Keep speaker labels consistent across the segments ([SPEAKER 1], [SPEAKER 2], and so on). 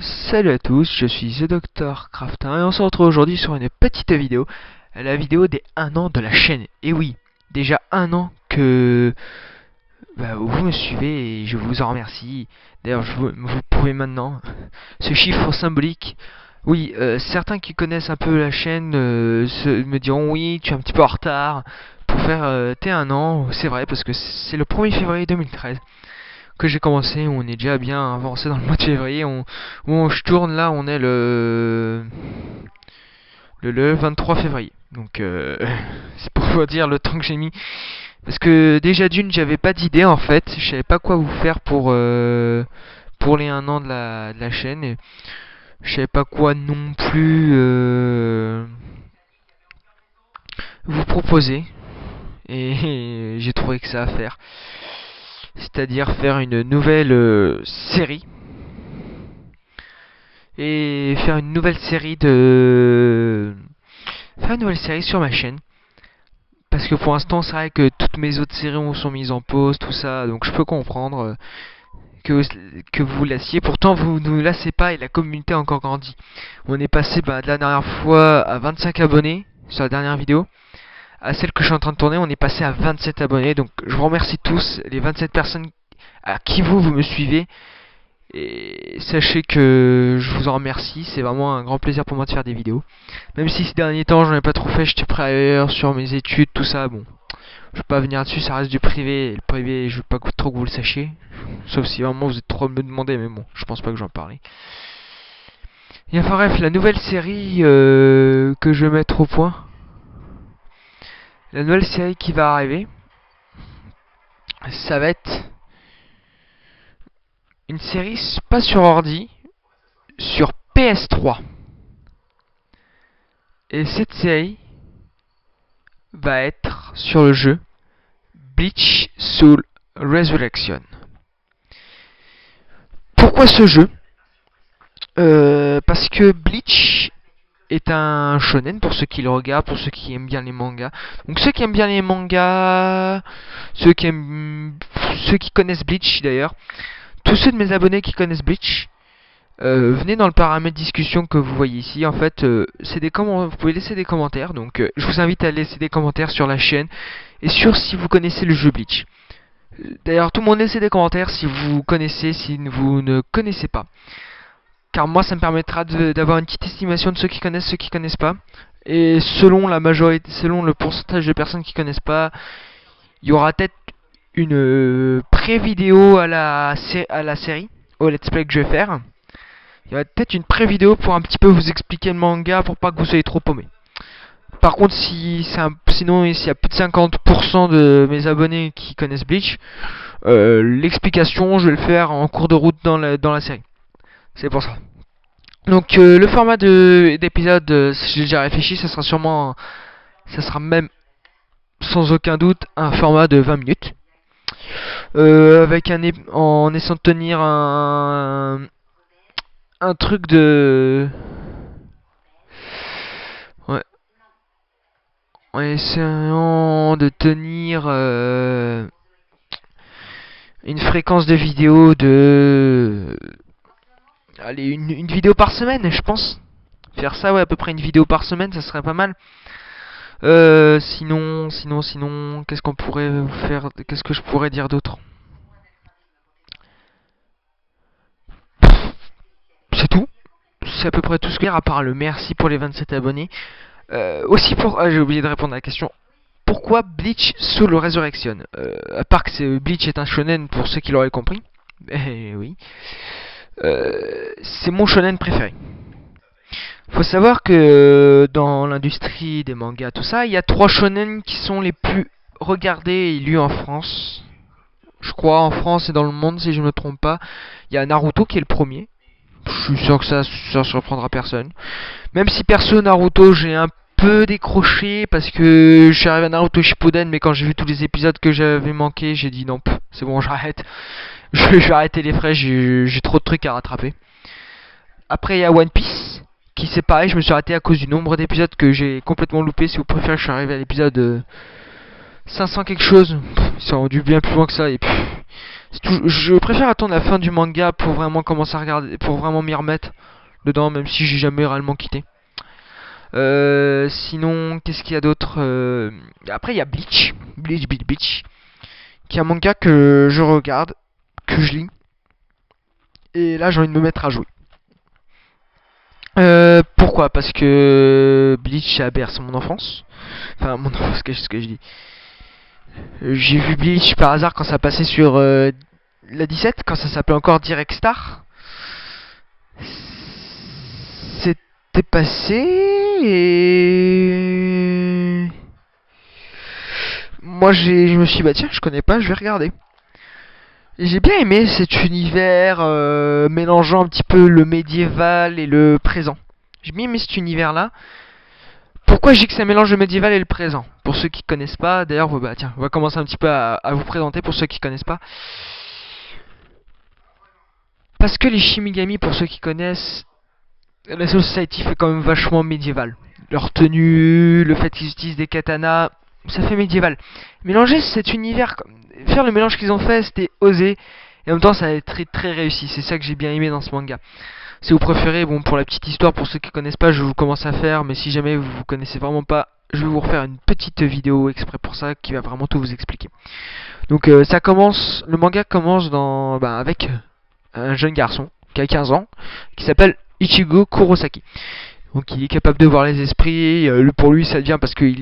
[SPEAKER 1] Salut à tous, je suis The Dr Craftin et on se retrouve aujourd'hui sur une petite vidéo, la vidéo des 1 an de la chaîne. Et oui, déjà 1 an que vous me suivez et je vous en remercie. D'ailleurs, vous pouvez maintenant, ce chiffre symbolique, oui, certains qui connaissent un peu la chaîne me diront oui, tu es un petit peu en retard pour faire tes 1 an. C'est vrai parce que c'est le 1er février 2013 que j'ai commencé. On est déjà bien avancé dans le mois de février. Je tourne là, on est le 23 février. Donc c'est pour vous dire le temps que j'ai mis. Parce que déjà d'une, j'avais pas d'idée en fait. Je savais pas quoi vous faire pour les 1 an de la chaîne. Et je savais pas quoi non plus vous proposer. Et j'ai trouvé que ça à faire. C'est-à-dire faire une nouvelle série. Et faire une nouvelle série sur ma chaîne. Parce que pour l'instant, c'est vrai que toutes mes autres séries sont mises en pause, tout ça, donc je peux comprendre que vous vous lassiez. Pourtant, vous ne vous lassez pas et la communauté a encore grandi. On est passé de la dernière fois à 25 abonnés sur la dernière vidéo. À celle que je suis en train de tourner, on est passé à 27 abonnés. Donc je vous remercie tous, les 27 personnes à qui vous me suivez. Et sachez que je vous en remercie, c'est vraiment un grand plaisir pour moi de faire des vidéos. Même si ces derniers temps j'en ai pas trop fait, j'étais prêt ailleurs sur mes études, tout ça, bon. Je vais pas venir dessus, ça reste du privé, et le privé je veux pas trop que vous le sachiez. Sauf si vraiment vous êtes trop à me demander, mais bon, je pense pas que j'en parlais. Et enfin bref, la nouvelle série que je vais mettre au point. La nouvelle série qui va arriver, ça va être une série pas sur ordi, sur PS3. Et cette série va être sur le jeu Bleach Soul Resurrection. Pourquoi ce jeu Parce que Bleach est un shonen pour ceux qui le regardent, pour ceux qui aiment bien les mangas. Donc ceux qui aiment bien les mangas, ceux qui connaissent Bleach d'ailleurs, tous ceux de mes abonnés qui connaissent Bleach, venez dans le paramètre discussion que vous voyez ici. En fait, vous pouvez laisser des commentaires. Donc, je vous invite à laisser des commentaires sur la chaîne et sur si vous connaissez le jeu Bleach. D'ailleurs, tout le monde laissez des commentaires si vous connaissez, si vous ne connaissez pas. Car moi, ça me permettra d'avoir une petite estimation de ceux qui connaissent pas. Et selon la majorité, selon le pourcentage de personnes qui connaissent pas, il y aura peut-être une pré-vidéo à la série, au let's play que je vais faire. Il y aura peut-être une pré-vidéo pour un petit peu vous expliquer le manga pour pas que vous soyez trop paumé. Par contre, sinon, s'il y a plus de 50% de mes abonnés qui connaissent Bleach, l'explication, je vais le faire en cours de route dans la série. C'est pour ça. Donc, le format d'épisode, j'ai déjà réfléchi, ça sera même sans aucun doute un format de 20 minutes. En essayant de tenir un truc de... Ouais. En essayant de tenir une fréquence de vidéo de... Allez, une vidéo par semaine, je pense. Faire ça, ouais, à peu près une vidéo par semaine, ça serait pas mal. Sinon, qu'est-ce qu'on pourrait faire? Qu'est-ce que je pourrais dire d'autre? C'est tout. C'est à peu près tout ce que je veux dire, à part le merci pour les 27 abonnés. Aussi j'ai oublié de répondre à la question. Pourquoi Bleach Soul Resurrection À part que Bleach est un shonen pour ceux qui l'auraient compris. Eh oui. C'est mon shonen préféré. Faut savoir que dans l'industrie des mangas, tout ça, il y a 3 shonen qui sont les plus regardés et lus en France. Je crois en France et dans le monde, si je ne me trompe pas. Il y a Naruto qui est le premier. Je suis sûr que ça surprendra personne. Même si perso Naruto j'ai un peu décroché parce que je suis arrivé à Naruto Shippuden, mais quand j'ai vu tous les épisodes que j'avais manqué, j'ai dit non, c'est bon, j'arrête. Je vais arrêter les frais, j'ai trop de trucs à rattraper. Après il y a One Piece qui c'est pareil, je me suis arrêté à cause du nombre d'épisodes que j'ai complètement loupé. Si vous préférez, je suis arrivé à l'épisode 500 quelque chose. Ils sont rendus bien plus loin que ça et puis Je préfère attendre la fin du manga pour vraiment commencer à regarder, pour vraiment m'y remettre dedans, même si j'ai jamais réellement quitté. Sinon, qu'est-ce qu'il y a d'autre? Après, il y a Bleach. Bleach. Qui est un manga que je regarde, que je lis. Et là, j'ai envie de me mettre à jouer. Pourquoi? Parce que Bleach a bercé mon enfance. Enfin, mon enfance, qu'est-ce que je dis? J'ai vu Bleach par hasard quand ça passait sur la 17, quand ça s'appelait encore Direct Star. C'était passé et moi je me suis dit bah tiens, je connais pas, je vais regarder. Et j'ai bien aimé cet univers mélangeant un petit peu le médiéval et le présent. J'ai bien aimé cet univers là. Pourquoi je dis que ça mélange le médiéval et le présent? Pour ceux qui connaissent pas, d'ailleurs, bah tiens, on va commencer un petit peu à vous présenter pour ceux qui connaissent pas. Parce que les Shinigami, pour ceux qui connaissent, la Society fait quand même vachement médiéval. Leur tenue, le fait qu'ils utilisent des katanas, ça fait médiéval. Mélanger cet univers, faire le mélange qu'ils ont fait, c'était osé. Et en même temps, ça a été très, très réussi. C'est ça que j'ai bien aimé dans ce manga. Si vous préférez, bon, pour la petite histoire, pour ceux qui connaissent pas, je vous commence à faire. Mais si jamais vous connaissez vraiment pas, je vais vous refaire une petite vidéo exprès pour ça qui va vraiment tout vous expliquer. Donc ça commence, le manga commence avec un jeune garçon qui a 15 ans, qui s'appelle Ichigo Kurosaki. Donc il est capable de voir les esprits. Pour lui, ça devient parce que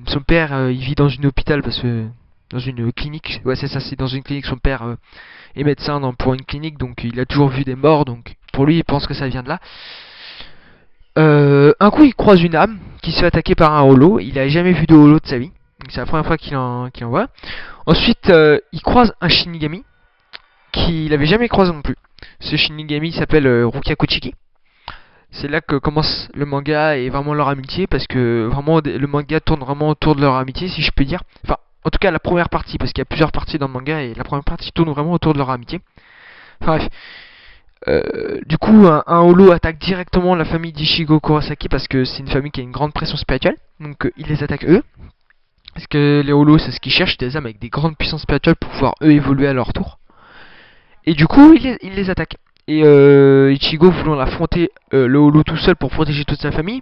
[SPEAKER 1] son père, il vit dans une hôpital parce que dans une clinique. Ouais, c'est ça, c'est dans une clinique. Son père est médecin pour une clinique, donc il a toujours vu des morts. Donc pour lui, il pense que ça vient de là. Un coup, il croise une âme qui se fait attaquer par un holo. Il a jamais vu de holo de sa vie. C'est la première fois qu'il en voit. Ensuite, il croise un Shinigami qu'il n'avait jamais croisé non plus. Ce Shinigami s'appelle Rukia Kuchiki. C'est là que commence le manga et vraiment leur amitié, parce que vraiment le manga tourne vraiment autour de leur amitié, si je peux dire. Enfin, en tout cas la première partie, parce qu'il y a plusieurs parties dans le manga et la première partie tourne vraiment autour de leur amitié. Enfin bref. Du coup, un holo attaque directement la famille d'Ichigo Kurosaki parce que c'est une famille qui a une grande pression spirituelle. Donc il les attaque eux. Parce que les holos, c'est ce qu'ils cherchent, des âmes avec des grandes puissances spirituelles pour pouvoir eux évoluer à leur tour. Et du coup, il les attaque. Et Ichigo voulant l'affronter le holo tout seul pour protéger toute sa famille,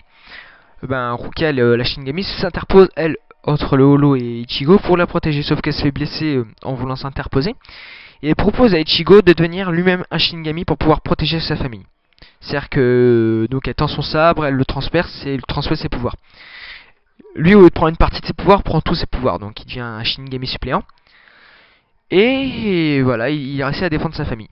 [SPEAKER 1] Rukia, la Shinigami, s'interpose elle entre le holo et Ichigo pour la protéger, sauf qu'elle se fait blesser en voulant s'interposer. Et elle propose à Ichigo de devenir lui-même un Shinigami pour pouvoir protéger sa famille. C'est-à-dire que donc elle tend son sabre, elle le transperce et elle transmet ses pouvoirs. Lui, au lieu de prendre une partie de ses pouvoirs, prend tous ses pouvoirs, donc il devient un Shinigami suppléant. Et voilà, il réussit à défendre sa famille.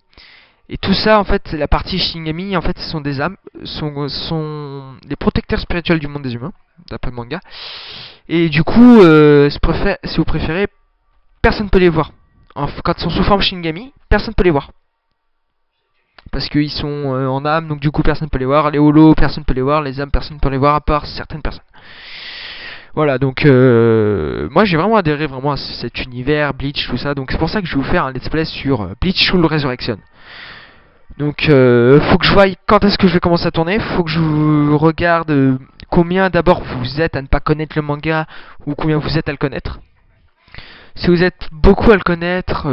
[SPEAKER 1] Et tout ça, en fait, la partie Shinigami, en fait, ce sont des âmes, sont les protecteurs spirituels du monde des humains, d'après le manga. Et du coup, si vous préférez, personne ne peut les voir. Quand ils sont sous forme Shinigami, personne ne peut les voir. Parce qu'ils sont en âme, donc du coup, personne ne peut les voir. Les holos, personne ne peut les voir. Les âmes, personne ne peut les voir, à part certaines personnes. Voilà, donc moi j'ai vraiment adhéré à cet univers, Bleach, tout ça. Donc c'est pour ça que je vais vous faire un let's play sur Bleach Soul Resurrection. Donc faut que je voie quand est-ce que je vais commencer à tourner. Faut que je regarde combien d'abord vous êtes à ne pas connaître le manga ou combien vous êtes à le connaître. Si vous êtes beaucoup à le connaître,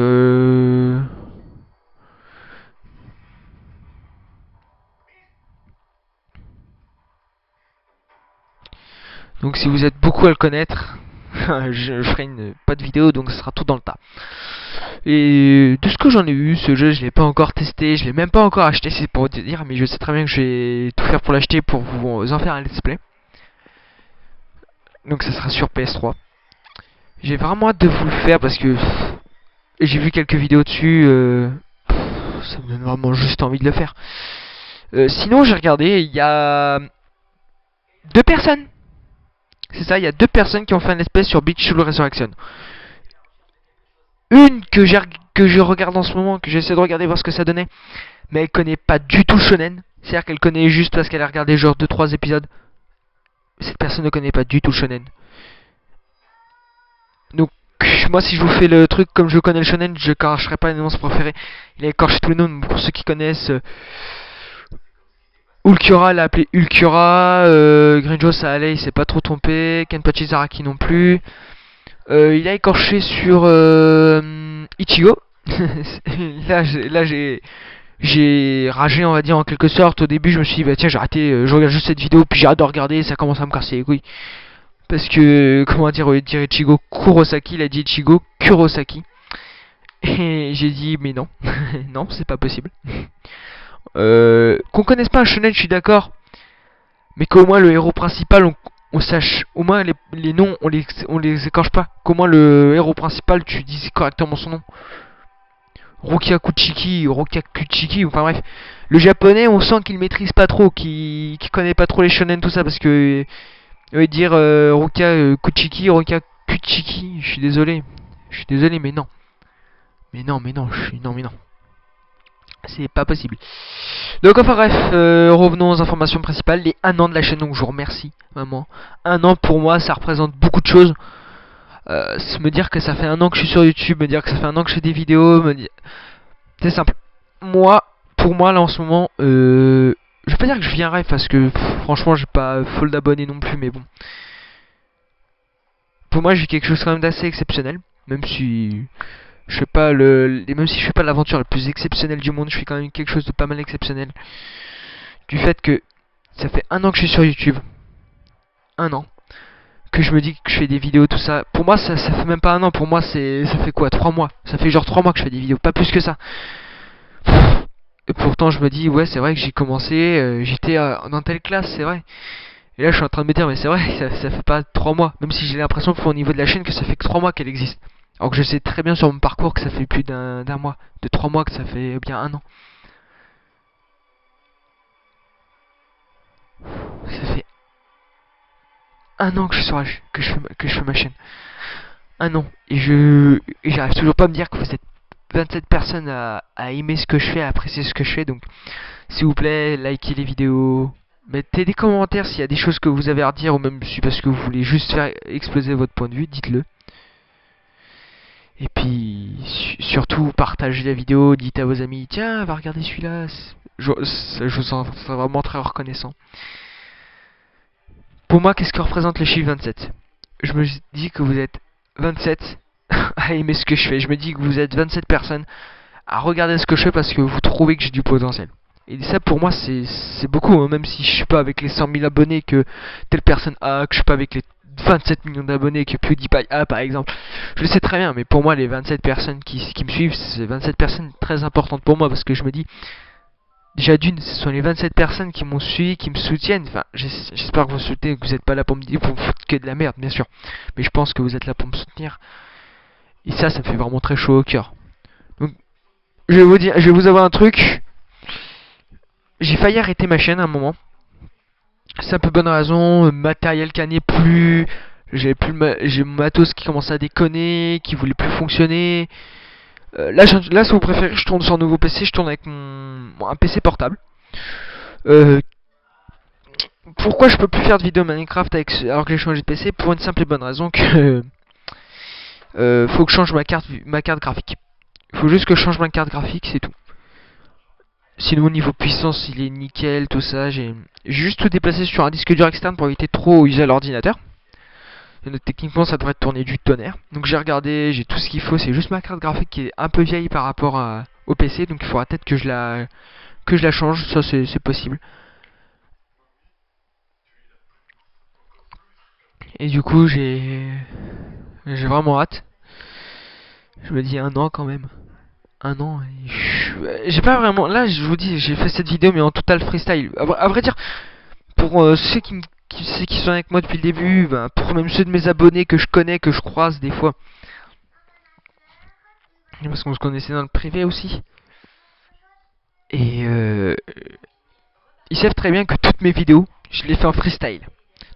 [SPEAKER 1] donc si vous êtes beaucoup à le connaître, je ferai pas de vidéo, donc ce sera tout dans le tas. Et de ce que j'en ai eu, ce jeu, je l'ai pas encore testé, je l'ai même pas encore acheté, c'est pour vous dire, mais je sais très bien que je vais tout faire pour l'acheter pour vous en faire un let's play. Donc ça sera sur PS3. J'ai vraiment hâte de vous le faire parce que j'ai vu quelques vidéos dessus, ça me donne vraiment juste envie de le faire. Sinon, j'ai regardé, il y a 2 personnes. C'est ça, il y a 2 personnes qui ont fait un let's play sur Bleach Soul Resurrection. Une que je regarde en ce moment, que j'essaie de regarder voir ce que ça donnait, mais elle connaît pas du tout shonen. C'est-à-dire qu'elle connaît juste parce qu'elle a regardé genre 2-3 épisodes. Cette personne ne connaît pas du tout shonen. Donc moi si je vous fais le truc comme je connais le shonen, je cacherai pas les noms préférés. Il a écorché tous les noms pour ceux qui connaissent. Ulquiorra l'a appelé Ulquiorra, Grinjo ça allait, il s'est pas trop trompé, Kenpachi Zaraki non plus. Il a écorché sur Ichigo, J'ai ragé, on va dire, en quelque sorte. Au début, je me suis dit, bah tiens, j'ai arrêté, je regarde juste cette vidéo, puis j'ai hâte de regarder, ça commence à me casser les couilles. Parce que, comment dire, au lieu de dire Ichigo Kurosaki, il a dit Ichigo Kurosaki. Et j'ai dit, mais non, non, c'est pas possible. Qu'on connaisse pas un shonen, je suis d'accord. Mais qu'au moins le héros principal, on sache. Au moins les noms, on les écorche pas. Qu'au moins le héros principal, tu dises correctement son nom. Rukia Kuchiki, Rukia Kuchiki, enfin bref. Le japonais, on sent qu'il maîtrise pas trop, qu'il connaît pas trop les shonen, tout ça, parce que. Dire Rukia Kuchiki, Rukia Kuchiki, je suis désolé. Je suis désolé, mais non. Mais non, mais non, non, mais non. C'est pas possible. Donc enfin bref, revenons aux informations principales. Les 1 an de la chaîne, donc je vous remercie vraiment. 1 an pour moi, ça représente beaucoup de choses. Me dire que ça fait 1 an que je suis sur YouTube, me dire que ça fait 1 an que je fais des vidéos, me dire... C'est simple. Moi, pour moi là en ce moment, je vais pas dire que je vis un rêve parce que franchement j'ai pas folle d'abonnés non plus, mais bon. Pour moi, j'ai quelque chose quand même d'assez exceptionnel, même si je fais pas même si je fais pas l'aventure la plus exceptionnelle du monde, je fais quand même quelque chose de pas mal exceptionnel. Du fait que ça fait 1 an que je suis sur YouTube. 1 an. Que je me dis que je fais des vidéos, tout ça. Pour moi, ça fait même pas 1 an. Pour moi, ça fait quoi, 3 mois. Ça fait genre 3 mois que je fais des vidéos, pas plus que ça. Et pourtant, je me dis, ouais, c'est vrai que j'ai commencé, j'étais dans telle classe, c'est vrai. Et là, je suis en train de me dire, mais c'est vrai, ça fait pas 3 mois. Même si j'ai l'impression au niveau de la chaîne que ça fait que 3 mois qu'elle existe. Alors que je sais très bien sur mon parcours que ça fait plus d'un mois. De 3 mois que ça fait bien 1 an. Ça fait 1 an que je suis sur que je fais ma chaîne. 1 an. Et j'arrive toujours pas à me dire que vous êtes 27 personnes à aimer ce que je fais, à apprécier ce que je fais. Donc, s'il vous plaît, likez les vidéos. Mettez des commentaires s'il y a des choses que vous avez à redire, ou même si parce que vous voulez juste faire exploser votre point de vue, dites-le. Et puis, surtout, partagez la vidéo, dites à vos amis, tiens, va regarder celui-là. Je vous sens vraiment très reconnaissant. Pour moi, qu'est-ce que représente le chiffre 27? Je me dis que vous êtes 27 à aimer ce que je fais. Je me dis que vous êtes 27 personnes à regarder ce que je fais parce que vous trouvez que j'ai du potentiel. Et ça, pour moi, c'est beaucoup, hein, même si je suis pas avec les 100 000 abonnés que telle personne a, que je suis pas avec les 27 millions d'abonnés que PewDiePie a, par exemple. Je le sais très bien, mais pour moi, les 27 personnes qui me suivent, c'est 27 personnes très importantes pour moi parce que je me dis, déjà d'une, ce sont les 27 personnes qui m'ont suivi, qui me soutiennent. Enfin, j'espère que vous soutenez, que vous n'êtes pas là pour me dire pour me foutre que de la merde, bien sûr. Mais je pense que vous êtes là pour me soutenir. Et ça me fait vraiment très chaud au cœur. Donc, je vais vous dire, je vais vous avoir un truc. J'ai failli arrêter ma chaîne à un moment. Simple bonne raison, matériel qui n'est plus. J'ai mon matos qui commence à déconner, qui voulait plus fonctionner. Là, si vous préférez, je tourne sur un nouveau PC, je tourne avec un PC portable. Pourquoi je peux plus faire de vidéo Minecraft alors que j'ai changé de PC? Pour une simple et bonne raison que faut que je change ma carte graphique. Il faut juste que je change ma carte graphique, c'est tout. Sinon au niveau puissance il est nickel, tout ça. J'ai juste tout déplacé sur un disque dur externe pour éviter trop user l'ordinateur. Techniquement ça devrait tourner du tonnerre. Donc j'ai regardé, j'ai tout ce qu'il faut, c'est juste ma carte graphique qui est un peu vieille par rapport au PC. Donc il faudra peut-être que je la change, ça c'est possible. Et du coup j'ai vraiment hâte. Je me dis 1 an quand même. 1 an, j'ai pas vraiment... Là je vous dis, j'ai fait cette vidéo mais en total freestyle. À vrai dire, pour ceux qui sont avec moi depuis le début, bah, pour même ceux de mes abonnés que je connais, que je croise des fois. Parce qu'on se connaissait dans le privé aussi. Et ils savent très bien que toutes mes vidéos, je les fais en freestyle.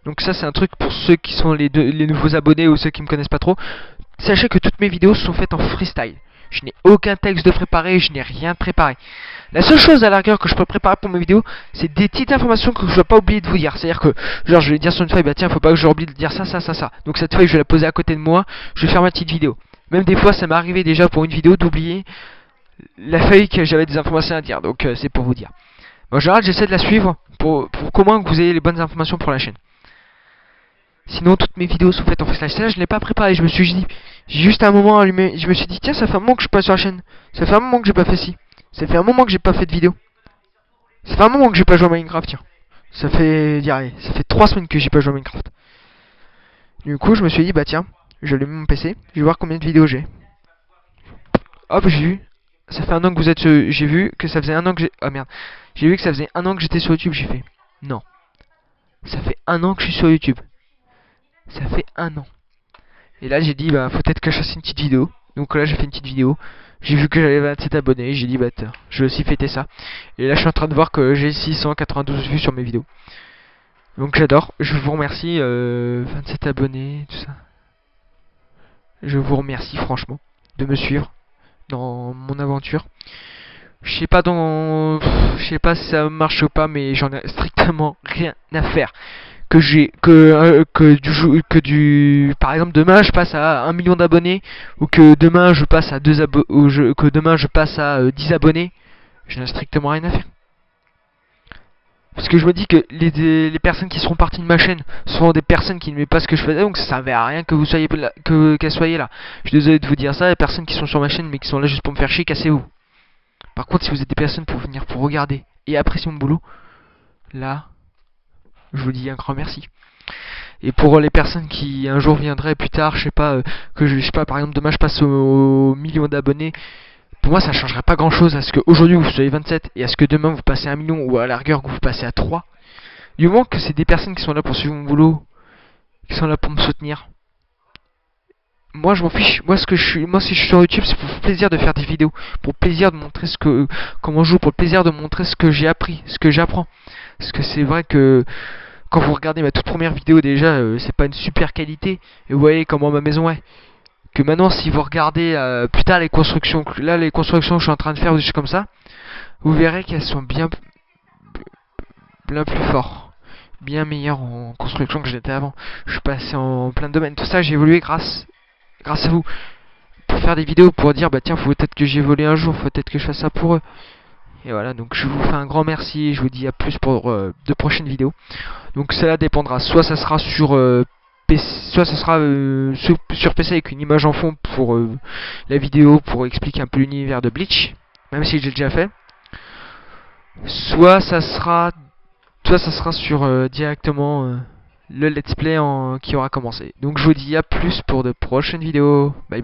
[SPEAKER 1] Donc ça c'est un truc pour ceux qui sont les nouveaux abonnés ou ceux qui me connaissent pas trop. Sachez que toutes mes vidéos sont faites en freestyle. Je n'ai aucun texte de préparé, je n'ai rien préparé. La seule chose à la rigueur que je peux préparer pour mes vidéos, c'est des petites informations que je ne dois pas oublier de vous dire. C'est-à-dire que, genre, je vais dire sur une feuille, bah tiens, faut pas que j'oublie de dire ça, ça, ça, ça. Donc cette feuille, je vais la poser à côté de moi, je vais faire ma petite vidéo. Même des fois, ça m'est arrivé déjà pour une vidéo d'oublier la feuille que j'avais des informations à dire. Donc c'est pour vous dire. En général, j'essaie de la suivre pour qu'au moins que vous ayez les bonnes informations pour la chaîne. Sinon, toutes mes vidéos sont faites en freestyle. Ça, je ne l'ai pas préparé. Je me suis dit, J'ai juste à un moment allumé, je me suis dit tiens ça fait un moment que je suis pas sur la chaîne. Ça fait un moment que j'ai pas fait ci. Ça fait un moment que j'ai pas fait de vidéo. Ça fait un moment que j'ai pas joué à Minecraft tiens. Ça fait 3 semaines que j'ai pas joué à Minecraft. Du coup je me suis dit bah tiens, je allume mon PC, je vais voir combien de vidéos j'ai. Hop j'ai vu. Ça fait un an que vous êtes j'ai vu que ça faisait un an que j'ai. Ah merde. J'ai vu que ça faisait un an que j'étais sur YouTube, j'ai fait. Non. Ça fait un an que je suis sur YouTube. Ça fait un an. Et là j'ai dit bah faut peut-être que je fasse une petite vidéo. Donc là j'ai fait une petite vidéo. J'ai vu que j'avais 27 abonnés, j'ai dit bah tiens, je vais aussi fêter ça. Et là je suis en train de voir que j'ai 692 vues sur mes vidéos. Donc j'adore, je vous remercie 27 abonnés, tout ça. Je vous remercie franchement de me suivre dans mon aventure. Je sais pas si ça marche ou pas, mais j'en ai strictement rien à faire. Que du par exemple demain je passe à 1 million d'abonnés ou que demain je passe à 2 abo ou que demain je passe à 10 abonnés, je n'ai strictement rien à faire. Parce que je me dis que les personnes qui seront parties de ma chaîne sont des personnes qui n'aimaient pas ce que je faisais, donc ça servait à rien que vous soyez là, qu'elles soyez là. Je suis désolé de vous dire ça, les personnes qui sont sur ma chaîne mais qui sont là juste pour me faire chier, cassez-vous. Par contre, si vous êtes des personnes pour venir pour regarder et apprécier mon boulot, là, je vous dis un grand merci. Et pour les personnes qui un jour viendraient plus tard, je sais pas, je sais pas, par exemple demain je passe au million d'abonnés, pour moi ça changerait pas grand chose à ce qu'aujourd'hui vous soyez 27 et à ce que demain vous passez à 1 million ou à la rigueur que vous passez à 3. Du moment que c'est des personnes qui sont là pour suivre mon boulot, qui sont là pour me soutenir, moi je m'en fiche. Moi si je suis sur YouTube, c'est pour le plaisir de faire des vidéos, pour le plaisir de montrer comment je joue, pour le plaisir de montrer ce que j'ai appris, ce que j'apprends. Parce que c'est vrai que quand vous regardez ma toute première vidéo déjà, c'est pas une super qualité. Et vous voyez comment ma maison est. Que maintenant si vous regardez plus tard les constructions, là les constructions que je suis en train de faire ou des choses comme ça, vous verrez qu'elles sont bien plus fortes, bien meilleures en construction que j'étais avant. Je suis passé en plein de domaines. Tout ça j'ai évolué grâce à vous. Pour faire des vidéos, pour dire bah tiens faut peut-être que j'ai volé un jour, faut peut-être que je fasse ça pour eux. Et voilà, donc je vous fais un grand merci et je vous dis à plus pour de prochaines vidéos. Donc cela dépendra, soit ça sera sur PC, soit ça sera sur PC avec une image en fond pour la vidéo, pour expliquer un peu l'univers de Bleach, même si j'ai déjà fait. Soit ça sera sur directement le let's play qui aura commencé. Donc je vous dis à plus pour de prochaines vidéos. Bye bye.